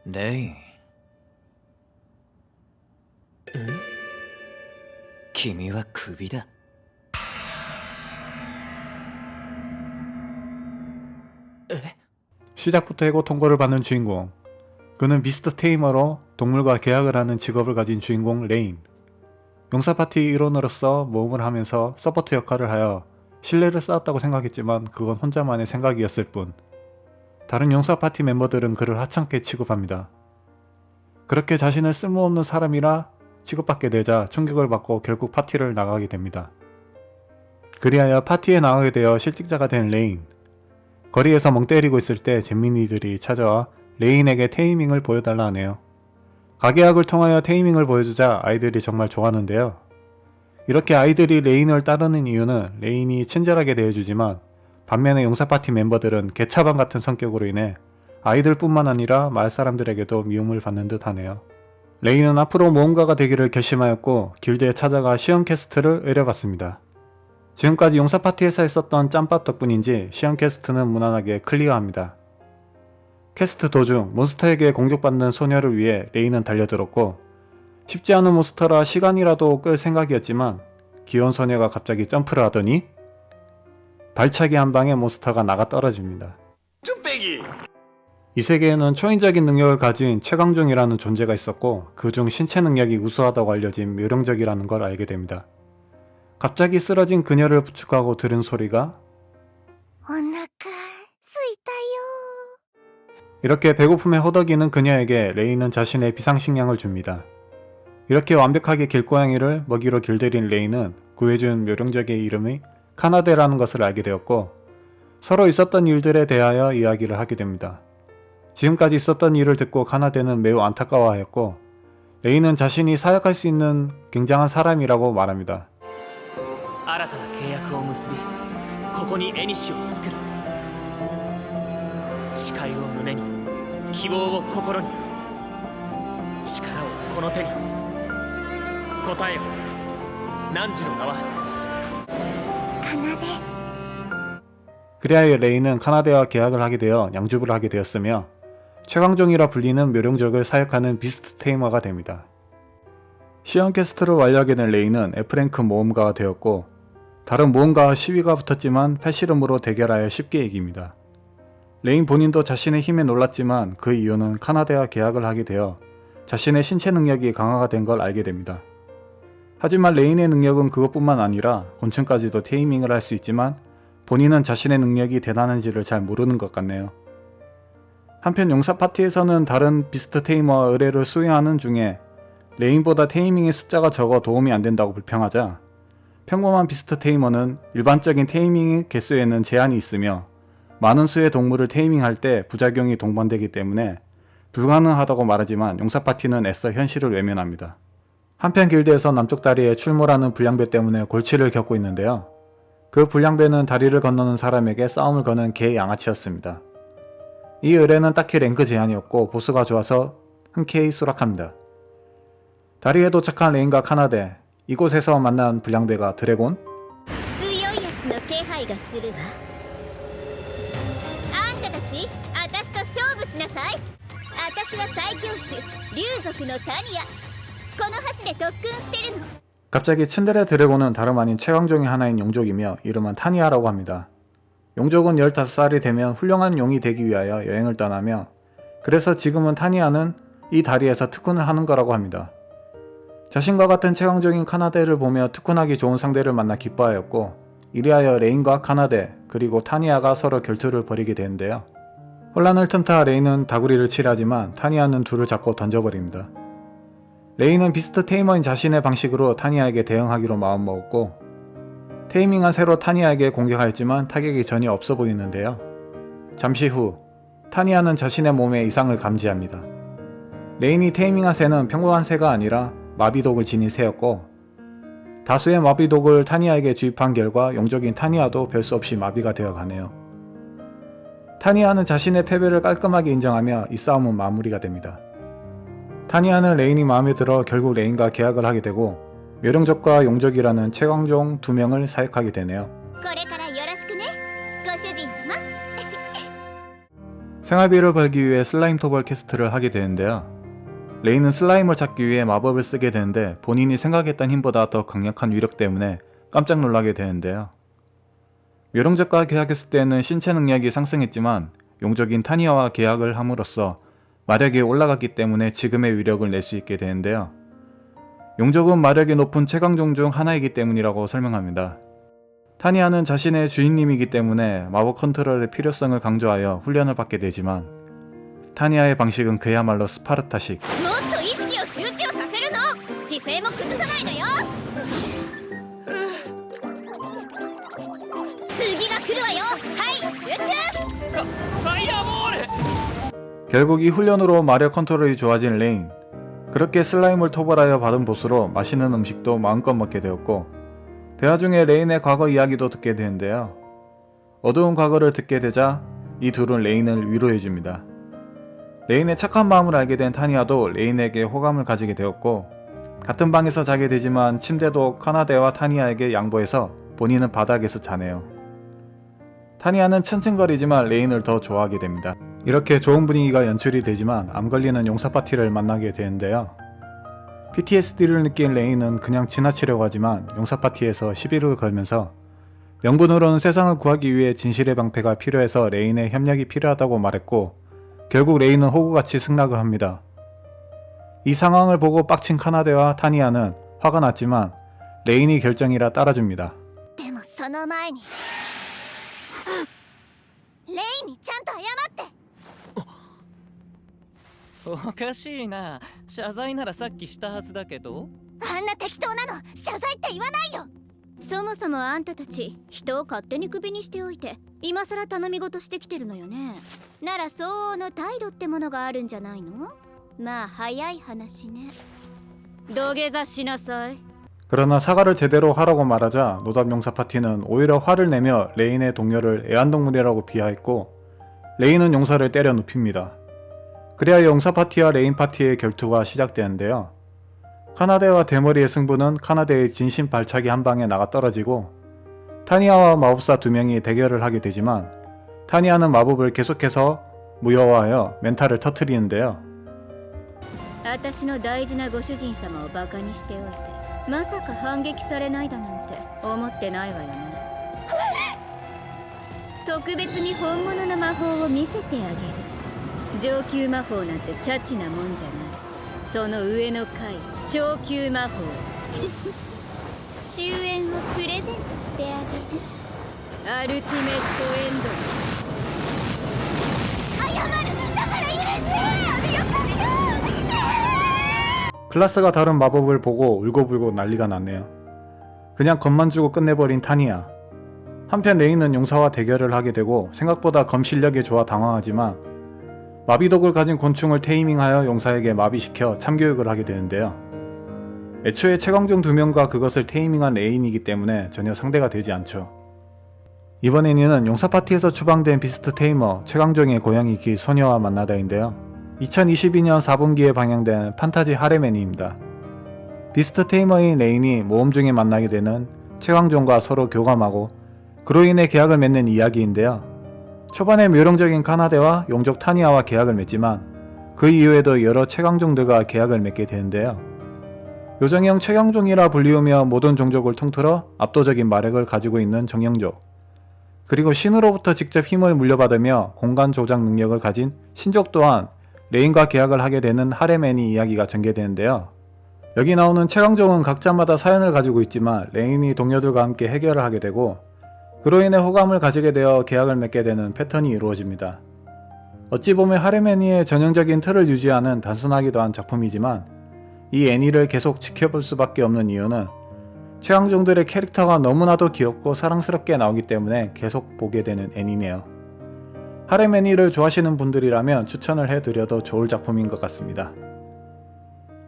レイン。君はクビだ。 시작부터 해고 통보를 받는 주인공. 그는 비스트 테이머로 동물과 계약을 하는 직업을 가진 주인공 레인. 용사 파티 일원으로서 모험을 하면서 서포트 역할을 하여 신뢰를 쌓았다고 생각했지만 그건 혼자만의 생각이었을 뿐. 다른 용사 파티 멤버들은 그를 하찮게 취급합니다. 그렇게 자신을 쓸모없는 사람이라 취급받게 되자 충격을 받고 결국 파티를 나가게 됩니다. 그리하여 파티에 나가게 되어 실직자가 된 레인. 거리에서 멍 때리고 있을 때 잼민이들이 찾아와 레인에게 테이밍을 보여달라 하네요. 가계약을 통하여 테이밍을 보여주자 아이들이 정말 좋아하는데요. 이렇게 아이들이 레인을 따르는 이유는 레인이 친절하게 대해주지만 반면에 용사파티 멤버들은 개차반 같은 성격으로 인해 아이들뿐만 아니라 마을 사람들에게도 미움을 받는 듯 하네요. 레인은 앞으로 모험가가 되기를 결심하였고 길드에 찾아가 시험 퀘스트를 의뢰받습니다. 지금까지 용사파티에서 했었던 짬밥 덕분인지 시험 퀘스트는 무난하게 클리어합니다. 퀘스트 도중 몬스터에게 공격받는 소녀를 위해 레인은 달려들었고 쉽지 않은 몬스터라 시간이라도 끌 생각이었지만 귀여운 소녀가 갑자기 점프를 하더니 발차기 한 방에 몬스터가 나가 떨어집니다. 뚝배기! 이 세계에는 초인적인 능력을 가진 최강종이라는 존재가 있었고 그중 신체 능력이 우수하다고 알려진 묘령적이라는 걸 알게 됩니다. 갑자기 쓰러진 그녀를 부축하고 들은 소리가 お腹すいたよ。 이렇게 배고픔에 허덕이는 그녀에게 레인은 자신의 비상식량을 줍니다. 이렇게 완벽하게 길고양이를 먹이로 길들인 레인은 구해준 묘령적의 이름이 카나데라는 것을 알게 되었고 서로 있었던 일들에 대하여 이야기를 하게 됩니다. 지금까지 있었던 일을 듣고 카나데는 매우 안타까워하였고 레인은 자신이 사역할 수 있는 굉장한 사람이라고 말합니다. 新たな契約を結びここにエニシを作る誓いを胸に希望を心に力をこの手に答えよ汝の名は奏。 그리하여 레인은 카나데와 계약을 하게 되어 양주부를 하게 되었으며 최강종이라 불리는 묘령적을 사역하는 비스트 테이머가 됩니다. 시험 퀘스트를 완료하게 된 레인은 F랭크 모험가가 되었고 다른 모험가와 시위가 붙었지만 팔씨름으로 대결하여 쉽게 이깁니다. 레인 본인도 자신의 힘에 놀랐지만 그 이유는 카나데와 계약을 하게 되어 자신의 신체 능력이 강화가 된 걸 알게 됩니다. 하지만 레인의 능력은 그것뿐만 아니라 곤충까지도 테이밍을 할 수 있지만 본인은 자신의 능력이 대단한지를 잘 모르는 것 같네요. 한편 용사 파티에서는 다른 비스트 테이머와 의뢰를 수행하는 중에 레인보다 테이밍의 숫자가 적어 도움이 안 된다고 불평하자 평범한 비스트 테이머는 일반적인 테이밍 개수에는 제한이 있으며 많은 수의 동물을 테이밍할 때 부작용이 동반되기 때문에 불가능하다고 말하지만 용사 파티는 애써 현실을 외면합니다. 한편 길드에서 남쪽 다리에 출몰하는 불량배 때문에 골치를 겪고 있는데요. 그 불량배는 다리를 건너는 사람에게 싸움을 거는 개 양아치였습니다. 이 의뢰는 딱히 랭크 제한이었고 보스가 좋아서 흔쾌히 수락합니다. 다리에 도착한 레인과 카나데, 이곳에서 만난 불량배가 드래곤? 強いやつの気配がするわ。あんたたち、私と勝負しなさい。私は最強種、竜族のタニア。この橋で特訓してるの。 갑자기 츤데레 드래곤은 다름 아닌 최강종의 하나인 용족이며 이름은 타니아라고 합니다. 용족은 15살이 되면 훌륭한 용이 되기 위하여 여행을 떠나며 그래서 지금은 타니아는 이 다리에서 특훈을 하는 거라고 합니다. 자신과 같은 최강적인 카나데를 보며 특훈하기 좋은 상대를 만나 기뻐하였고 이리하여 레인과 카나데 그리고 타니아가 서로 결투를 벌이게 되는데요. 혼란을 틈타 레인은 다구리를 칠하지만 타니아는 둘을 잡고 던져버립니다. 레인은 비스트 테이머인 자신의 방식으로 타니아에게 대응하기로 마음먹었고 테이밍한 새로 타니아에게 공격하였지만 타격이 전혀 없어 보이는데요. 잠시 후 타니아는 자신의 몸에 이상을 감지합니다. 레인이 테이밍한 새는 평범한 새가 아니라 마비독을 지닌 새였고 다수의 마비독을 타니아에게 주입한 결과 용족인 타니아도 별 수 없이 마비가 되어가네요. 타니아는 자신의 패배를 깔끔하게 인정하며 이 싸움은 마무리가 됩니다. 타니아는 레인이 마음에 들어 결국 레인과 계약을 하게 되고 묘령족과 용족이라는 최강종 2명을 사역하게 되네요. これからよろしくね、ご主人様。 생활비를 벌기 위해 슬라임 토벌 퀘스트를 하게 되는데요. 레인은 슬라임을 잡기 위해 마법을 쓰게 되는데 본인이 생각했던 힘보다 더 강력한 위력 때문에 깜짝 놀라게 되는데요. 묘령적과 계약했을 때는 신체 능력이 상승했지만 용적인 타니아와 계약을 함으로써 마력이 올라갔기 때문에 지금의 위력을 낼 수 있게 되는데요. 용적은 마력이 높은 최강종 중 하나이기 때문이라고 설명합니다. 타니아는 자신의 주인님이기 때문에 마법 컨트롤의 필요성을 강조하여 훈련을 받게 되지만 타니아의 방식은 그야말로 스파르타식. もっと意識を集中させるの。姿勢も崩さないのよ。次が来るわよ。はい集中。ファイヤーボール。 결국 이 훈련으로 마력 컨트롤이 좋아진 레인. 그렇게 슬라임을 토벌하여 받은 보스로 맛있는 음식도 마음껏 먹게 되었고 대화 중에 레인의 과거 이야기도 듣게 되는데요. 어두운 과거를 듣게 되자 이 둘은 레인을 위로해줍니다. 레인의 착한 마음을 알게 된 타니아도 레인에게 호감을 가지게 되었고 같은 방에서 자게 되지만 침대도 카나데와 타니아에게 양보해서 본인은 바닥에서 자네요. 타니아는 츤츤거리지만 레인을 더 좋아하게 됩니다. 이렇게 좋은 분위기가 연출이 되지만 암 걸리는 용사 파티를 만나게 되는데요. PTSD를 느낀 레인은 그냥 지나치려고 하지만 용사 파티에서 시비를 걸면서 명분으로는 세상을 구하기 위해 진실의 방패가 필요해서 레인의 협력이 필요하다고 말했고 결국 레인은 호구같이 승낙을 합니다. 이 상황을 보고 빡친 카나데와 타니아는 화가 났지만 레인이 결정이라 따라줍니다. でもその前にレイにちゃんと謝って。おかしいな。謝罪ならさっきしたはずだけど。あんな適当なの謝罪って言わないよ。そもそもあんたたち人を勝手にクビにしておいて今さら頼み事してきてるのよね。なら相応の態度ってものがあるんじゃないの。まあ早い話ね。土下座しなさい。 그러나 사과를 제대로 하라고 말하자 노답 용사 파티는 오히려 화를 내며 레인의 동료를 애완동물이라고 비하했고 레인은 용사를 때려 눕힙니다. 그래야 용사 파티와 레인 파티의 결투가 시작되는데요. 카나데와 대머리의 승부는 카나데의 진심 발차기 한 방에 나가 떨어지고 타니아와 마법사 2명이 대결을 하게 되지만 타니아는 마법을 계속해서 무효화하여 멘탈을 터뜨리는데요. 私の大事なご主人様をバカにしておいてまさか反撃されないだなんて思ってないわよね。特別に本物の魔法を見せてあげる。上級魔法なんてチャチなもんじゃない。その上の階超級魔法終焉をプレゼントしてあげる。アルティメットエンド。謝る。だから許してよかった。 클라스가 다른 마법을 보고 울고불고 난리가 났네요. 그냥 겁만 주고 끝내버린 타니아. 한편 레인은 용사와 대결을 하게 되고 생각보다 검 실력이 좋아 당황하지만 마비독을 가진 곤충을 테이밍하여 용사에게 마비시켜 참교육을 하게 되는데요. 애초에 최강종 2명과 그것을 테이밍한 레인이기 때문에 전혀 상대가 되지 않죠. 이번 애니는 용사 파티에서 추방된 비스트 테이머 최강종의 고양이 길 소녀와 만나다인데요. 2022년 4분기에 방영된 판타지 하렘 애니입니다. 비스트 테이머인 레인이 모험 중에 만나게 되는 최강종과 서로 교감하고 그로 인해 계약을 맺는 이야기인데요. 초반에 묘령적인 카나데와 용족 타니아와 계약을 맺지만 그 이후에도 여러 최강종들과 계약을 맺게 되는데요. 요정형 최강종이라 불리우며 모든 종족을 통틀어 압도적인 마력을 가지고 있는 정형족, 그리고 신으로부터 직접 힘을 물려받으며 공간 조작 능력을 가진 신족 또한 레인과 계약을 하게 되는 하렘 애니 이야기가 전개되는데요. 여기 나오는 최강종은 각자마다 사연을 가지고 있지만 레인이 동료들과 함께 해결을 하게 되고 그로 인해 호감을 가지게 되어 계약을 맺게 되는 패턴이 이루어집니다. 어찌 보면 하렘 애니의 전형적인 틀을 유지하는 단순하기도 한 작품이지만 이 애니를 계속 지켜볼 수밖에 없는 이유는 최강종들의 캐릭터가 너무나도 귀엽고 사랑스럽게 나오기 때문에 계속 보게 되는 애니네요. 하렘 애니를 좋아하시는 분들이라면 추천을 해드려도 좋을 작품인 것 같습니다.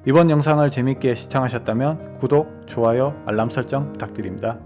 이번 영상을 재밌게 시청하셨다면 구독, 좋아요, 알람 설정 부탁드립니다.